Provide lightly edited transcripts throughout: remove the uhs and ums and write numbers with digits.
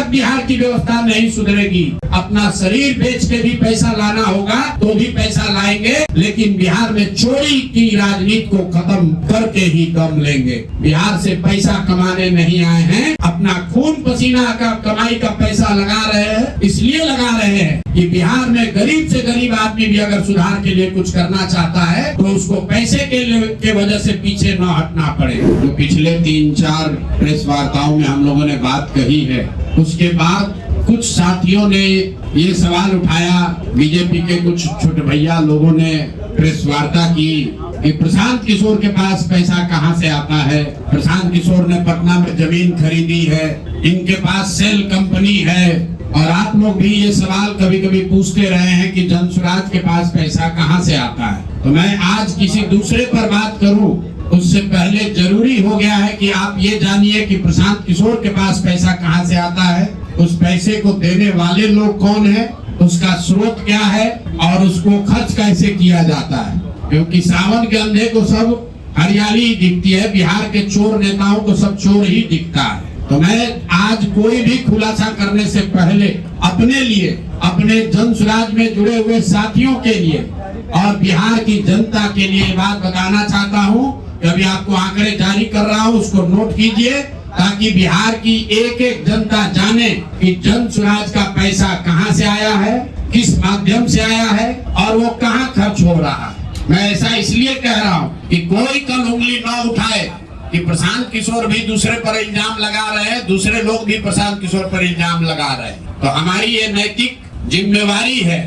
तक बिहार की व्यवस्था नहीं सुधरेगी। अपना शरीर बेच के भी पैसा लाना होगा तो भी पैसा लाएंगे, लेकिन बिहार में चोरी की राजनीति को खत्म करके ही दम लेंगे। बिहार से पैसा कमाने नहीं आए हैं, अपना खून पसीना का कमाई का पैसा लगा रहे हैं। इसलिए लगा रहे हैं कि बिहार में गरीब से गरीब आदमी भी अगर सुधार के लिए कुछ करना चाहता है तो उसको पैसे के वजह से पीछे न हटना पड़े। जो पिछले 3-4 प्रेस वार्ताओं में हम लोगों ने बात कही है, उसके बाद कुछ साथियों ने ये सवाल उठाया, बीजेपी के कुछ छोटे भैया लोगों ने प्रेस वार्ता की कि प्रशांत किशोर के पास पैसा कहां से आता है। प्रशांत किशोर ने पटना में जमीन खरीदी है, इनके पास सेल कंपनी है। और आप लोग भी ये सवाल कभी कभी पूछते रहे हैं कि जनसुराज के पास पैसा कहां से आता है। तो मैं आज किसी दूसरे पर बात करूं उससे पहले जरूरी हो गया है कि आप ये जानिए कि प्रशांत किशोर के पास पैसा कहां से आता है, उस पैसे को देने वाले लोग कौन है, उसका स्रोत क्या है और उसको खर्च कैसे किया जाता है। क्योंकि सावन के अंधे को सब हरियाली दिखती है, बिहार के चोर नेताओं को सब चोर ही दिखता है। तो मैं आज कोई भी खुलासा करने से पहले अपने लिए, अपने जनसुराज में जुड़े हुए साथियों के लिए और बिहार की जनता के लिए बात बताना चाहता हूं कि अभी आपको आंकड़े जारी कर रहा हूं, उसको नोट कीजिए ताकि बिहार की एक एक जनता जाने कि जनसुराज का पैसा कहां से आया है, किस माध्यम से आया है और वो कहां खर्च हो रहा है। मैं ऐसा इसलिए कह रहा हूं कि कोई कल उंगली न उठाए कि प्रशांत किशोर भी दूसरे पर इल्जाम लगा रहे हैं, दूसरे लोग भी प्रशांत किशोर पर इल्जाम लगा रहे हैं। तो हमारी ये नैतिक जिम्मेवारी है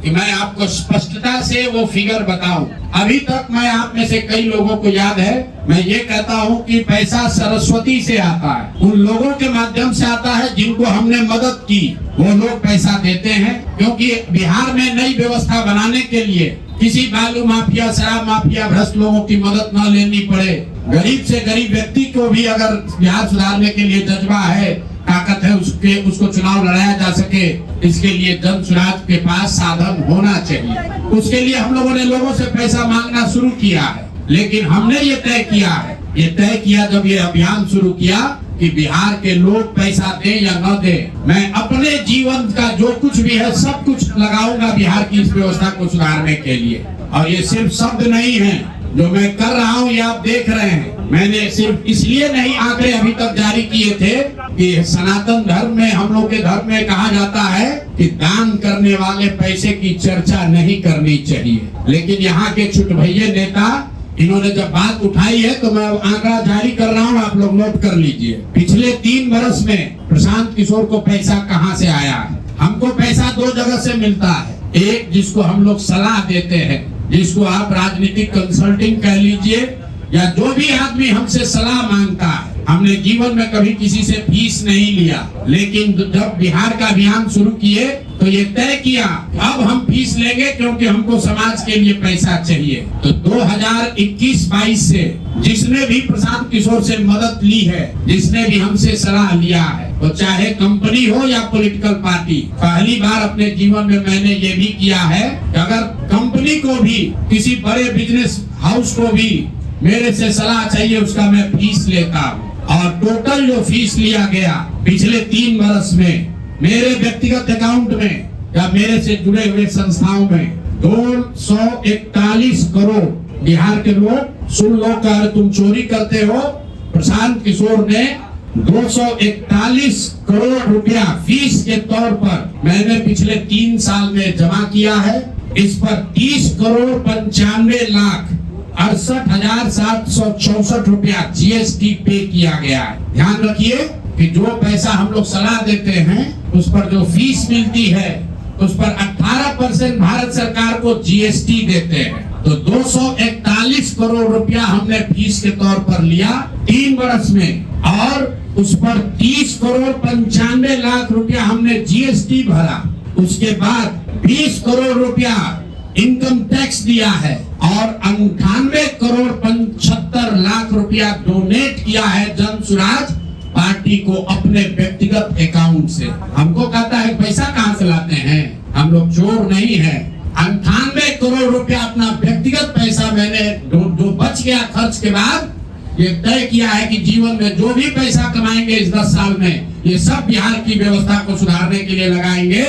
कि मैं आपको स्पष्टता से वो फिगर बताऊं। अभी तक मैं आप में से कई लोगों को याद है, मैं ये कहता हूं कि पैसा सरस्वती से आता है, उन लोगों के माध्यम से आता है जिनको हमने मदद की, वो लोग पैसा देते हैं। क्योंकि बिहार में नई व्यवस्था बनाने के लिए किसी बालू माफिया, शराब माफिया, भ्रष्ट लोगों की मदद न लेनी पड़े, गरीब से गरीब व्यक्ति को भी अगर बिहार सुधारने के लिए जज्बा है, ताकत है, उसको चुनाव लड़ाया जा सके, इसके लिए जनसुराज के पास साधन होना चाहिए। उसके लिए हम लोगों ने लोगों से पैसा मांगना शुरू किया है, लेकिन हमने ये तय किया जब ये अभियान शुरू किया कि बिहार के लोग पैसा दें या न दें, मैं अपने जीवन का जो कुछ भी है सब कुछ लगाऊंगा बिहार की इस व्यवस्था को सुधारने के लिए। और ये सिर्फ शब्द नहीं है जो मैं कर रहा हूँ, ये आप देख रहे हैं। मैंने सिर्फ इसलिए नहीं आंकड़े अभी तक जारी किए थे कि सनातन धर्म में, हम लोग के धर्म में कहा जाता है कि दान करने वाले पैसे की चर्चा नहीं करनी चाहिए। लेकिन यहाँ के छुटभैये नेता, इन्होंने जब बात उठाई है तो मैं आंकड़ा जारी कर रहा हूँ, आप लोग नोट कर लीजिए। पिछले 3 वर्ष में प्रशांत किशोर को पैसा कहाँ से आया है। हमको पैसा 2 जगह से मिलता है। एक, जिसको हम लोग सलाह देते हैं, जिसको आप राजनीतिक कंसल्टिंग कह लीजिए, या जो भी आदमी हमसे सलाह मांगता है। हमने जीवन में कभी किसी से फीस नहीं लिया, लेकिन जब बिहार का अभियान शुरू किए तो ये तय किया अब हम फीस लेंगे क्योंकि हमको समाज के लिए पैसा चाहिए। तो 2021-22 से जिसने भी प्रशांत किशोर से मदद ली है, जिसने भी हमसे सलाह लिया है, तो चाहे कंपनी हो या पॉलिटिकल पार्टी, पहली बार अपने जीवन में मैंने ये भी किया है कि अगर कंपनी को भी, किसी बड़े बिजनेस हाउस को भी मेरे से सलाह चाहिए, उसका मैं फीस लेता हूँ। और टोटल जो फीस लिया गया पिछले 3 वर्ष में मेरे व्यक्तिगत अकाउंट में या मेरे से जुड़े हुए संस्थाओं में 241 करोड़। बिहार के लोग सुन लो, कह तुम चोरी करते हो, प्रशांत किशोर ने 241 करोड़ रुपया फीस के तौर पर मैंने पिछले 3 साल में जमा किया है। इस पर 30 करोड़ 95 लाख 68,764 रुपया जीएसटी पे किया गया है। ध्यान रखिए कि जो पैसा हम लोग सलाह देते हैं, उस पर जो फीस मिलती है, उस पर 18% भारत सरकार को जीएसटी देते हैं। तो 241 करोड़ रुपया हमने फीस के तौर पर लिया 3 वर्ष में, और उस पर 30 करोड़ 95 लाख रुपया हमने जीएसटी भरा। उसके बाद 20 करोड़ रुपया इनकम टैक्स दिया है और 98 करोड़ 75 लाख रुपया डोनेट किया है जनसुराज पार्टी को अपने व्यक्तिगत अकाउंट से। हमको कहता है पैसा कहां से लाते हैं, हम लोग चोर नहीं है। 98 करोड़ रुपया अपना व्यक्तिगत पैसा मैंने जो बच गया खर्च के बाद, ये तय किया है कि जीवन में जो भी पैसा कमाएंगे इस 10 साल में, ये सब बिहार की व्यवस्था को सुधारने के लिए लगाएंगे।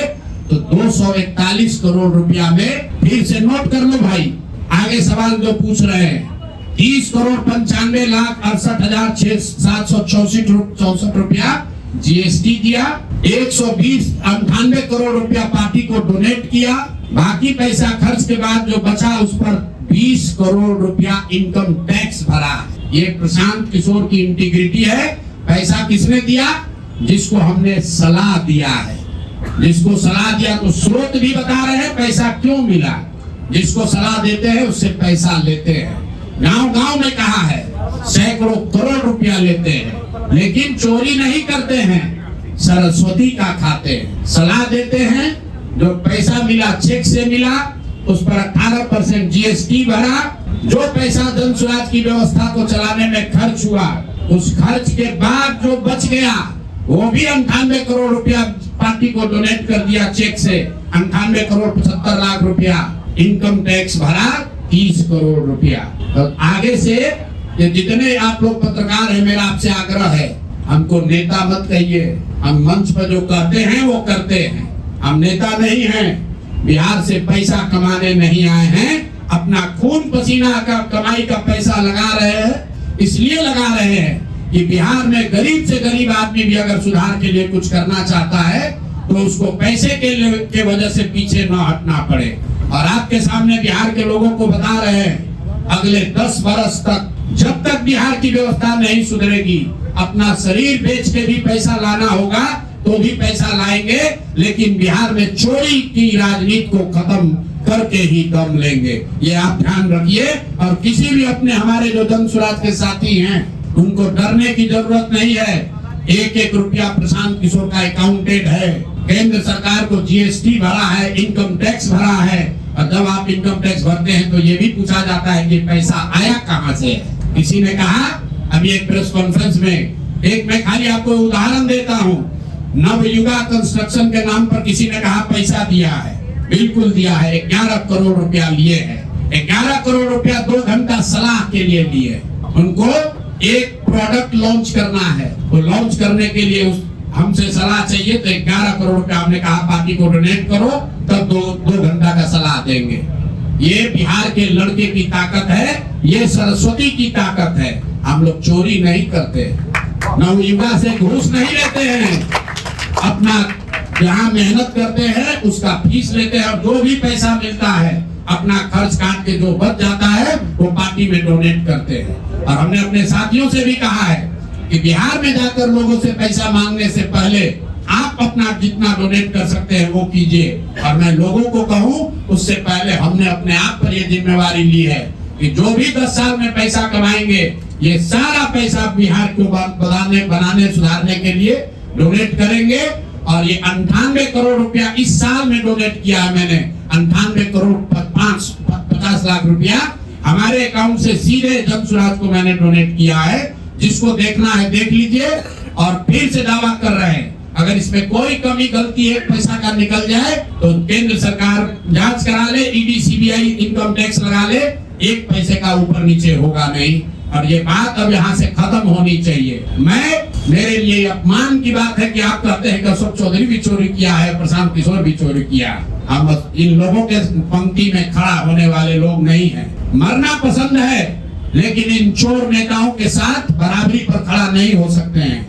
तो 241 करोड़ रुपया में, फिर से नोट कर लो भाई, आगे सवाल जो पूछ रहे हैं, 30,95,68,764 रुपया जीएसटी दिया, 198 करोड़ रुपया पार्टी को डोनेट किया, बाकी पैसा खर्च के बाद जो बचा उस पर 20 करोड़ रुपया इनकम टैक्स भरा। ये प्रशांत किशोर की इंटीग्रिटी है। पैसा किसने दिया? जिसको हमने सलाह दिया है। जिसको सलाह दिया तो स्रोत भी बता रहे हैं पैसा क्यों मिला। जिसको सलाह देते हैं उससे पैसा लेते हैं। गांव-गांव में कहा है, सैकड़ों करोड़ रुपया लेते हैं, लेकिन चोरी नहीं करते हैं, सरस्वती का खाते हैं। सलाह देते हैं, जो पैसा मिला चेक से मिला, उस पर 18% जीएसटी भरा। जो पैसा जन स्वराज की व्यवस्था को चलाने में खर्च हुआ, उस खर्च के बाद जो बच गया वो भी 98 करोड़ रुपया पार्टी को डोनेट कर दिया चेक से। 98 करोड़ 75 लाख रुपया इनकम टैक्स भरा, 30 करोड़ रुपया। तो आगे से ये जितने आप लोग पत्रकार हैं, मेरा आपसे आग्रह है, हमको नेता मत कहिए। हम मंच पर जो कहते हैं वो करते हैं। हम नेता नहीं हैं, बिहार से पैसा कमाने नहीं आए हैं। अपना खून पसीना का कमाई का पैसा लगा रहे हैं। इसलिए लगा रहे हैं कि बिहार में गरीब से गरीब आदमी भी अगर सुधार के लिए कुछ करना चाहता है तो उसको पैसे के वजह से पीछे न हटना पड़े। और आपके सामने बिहार के लोगों को बता रहे हैं, अगले 10 बरस तक जब तक बिहार की व्यवस्था नहीं सुधरेगी, अपना शरीर बेच के भी पैसा लाना होगा तो भी पैसा लाएंगे, लेकिन बिहार में चोरी की राजनीति को खत्म करके ही दम लेंगे। ये आप ध्यान रखिए। और किसी भी अपने हमारे जो जन स्वराज के साथी हैं, उनको डरने की जरूरत नहीं है। 1-1 रुपया प्रशांत किशोर का अकाउंटेड है। केंद्र सरकार को जीएसटी भरा है, इनकम टैक्स भरा है। और जब आप इनकम टैक्स भरते हैं तो ये भी पूछा जाता है कि पैसा आया कहां से है। किसी ने कहा अभी एक प्रेस कॉन्फ्रेंस में, एक मैं खाली आपको उदाहरण देता हूं, नवयुगा कंस्ट्रक्शन के नाम पर किसी ने कहा पैसा दिया है। बिल्कुल दिया है। 11 करोड़ रुपया लिए हैं। 11 करोड़ रुपया 2 घंटा सलाह के लिए लिए। उनको एक प्रोडक्ट लॉन्च करना है, वो लॉन्च करने के लिए हमसे सलाह चाहिए, तो 11 करोड़ रुपया हमने कहा पार्टी को डोनेट करो, तब 2 घंटा का सलाह देंगे। ये बिहार के लड़के की ताकत है, ये सरस्वती की ताकत है। हम लोग चोरी नहीं करते, नवयुगा से घूस नहीं लेते हैं, अपना जहाँ मेहनत करते हैं उसका फीस लेते हैं, और जो भी पैसा मिलता है अपना खर्च काट के जो बच जाता है वो पार्टी में डोनेट करते हैं। और हमने अपने साथियों से भी कहा है कि बिहार में जाकर लोगों से पैसा मांगने से पहले आप अपना जितना डोनेट कर सकते हैं वो कीजिए। और मैं लोगों को कहूं, उससे पहले हमने अपने आप पर ये जिम्मेवारी ली है कि जो भी 10 साल में पैसा कमाएंगे, ये सारा पैसा बिहार को बनाने सुधारने के लिए डोनेट करेंगे। और ये 98 करोड़ रुपया इस साल में डोनेट किया है मैंने। 98 करोड़ 50 लाख रुपया हमारे अकाउंट से सीधे जन स्वराज को मैंने डोनेट किया है। जिसको देखना है देख लीजिए। और फिर से दावा कर रहे हैं, अगर इसमें कोई कमी गलती है पैसा का निकल जाए तो केंद्र सरकार जांच करा ले, ईडी सीबीआई इनकम टैक्स लगा ले, 1 पैसे का ऊपर नीचे होगा नहीं। और ये बात अब यहाँ से खत्म होनी चाहिए। मेरे लिए अपमान की बात है कि आप कहते हैं कि अशोक चौधरी भी चोरी किया है, प्रशांत किशोर भी चोरी किया। हम इन लोगों के पंक्ति में खड़ा होने वाले लोग नहीं हैं। मरना पसंद है, लेकिन इन चोर नेताओं के साथ बराबरी पर खड़ा नहीं हो सकते हैं।